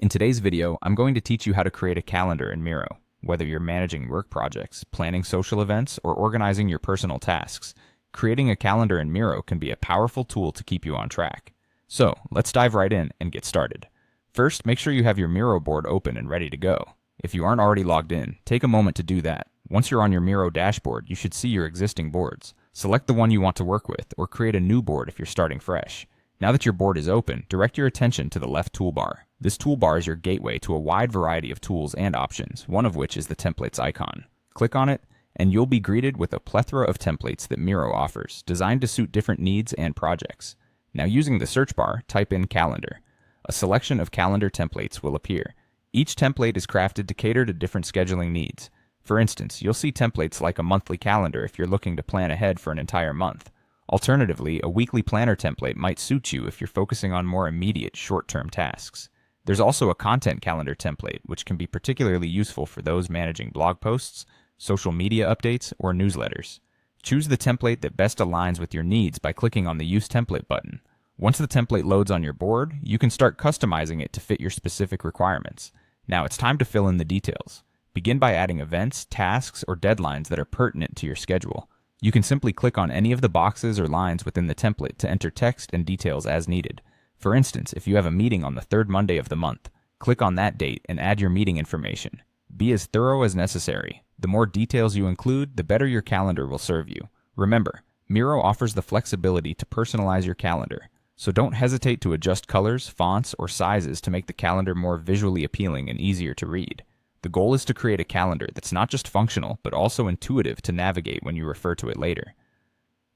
In today's video, I'm going to teach you how to create a calendar in Miro. Whether you're managing work projects, planning social events, or organizing your personal tasks, creating a calendar in Miro can be a powerful tool to keep you on track. So, let's dive right in and get started. First, make sure you have your Miro board open and ready to go. If you aren't already logged in, take a moment to do that. Once you're on your Miro dashboard, you should see your existing boards. Select the one you want to work with, or create a new board if you're starting fresh. Now that your board is open, direct your attention to the left toolbar. This toolbar is your gateway to a wide variety of tools and options, one of which is the templates icon. Click on it, and you'll be greeted with a plethora of templates that Miro offers, designed to suit different needs and projects. Now, using the search bar, type in calendar. A selection of calendar templates will appear. Each template is crafted to cater to different scheduling needs. For instance, you'll see templates like a monthly calendar if you're looking to plan ahead for an entire month. Alternatively, a weekly planner template might suit you if you're focusing on more immediate, short-term tasks. There's also a content calendar template, which can be particularly useful for those managing blog posts, social media updates, or newsletters. Choose the template that best aligns with your needs by clicking on the Use Template button. Once the template loads on your board, you can start customizing it to fit your specific requirements. Now it's time to fill in the details. Begin by adding events, tasks, or deadlines that are pertinent to your schedule. You can simply click on any of the boxes or lines within the template to enter text and details as needed. For instance, if you have a meeting on the third Monday of the month, click on that date and add your meeting information. Be as thorough as necessary. The more details you include, the better your calendar will serve you. Remember, Miro offers the flexibility to personalize your calendar, so don't hesitate to adjust colors, fonts, or sizes to make the calendar more visually appealing and easier to read. The goal is to create a calendar that's not just functional, but also intuitive to navigate when you refer to it later.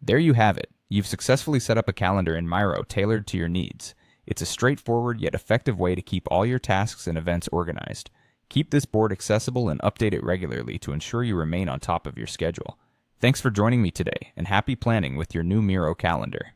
There you have it. You've successfully set up a calendar in Miro tailored to your needs. It's a straightforward yet effective way to keep all your tasks and events organized. Keep this board accessible and update it regularly to ensure you remain on top of your schedule. Thanks for joining me today, and happy planning with your new Miro calendar.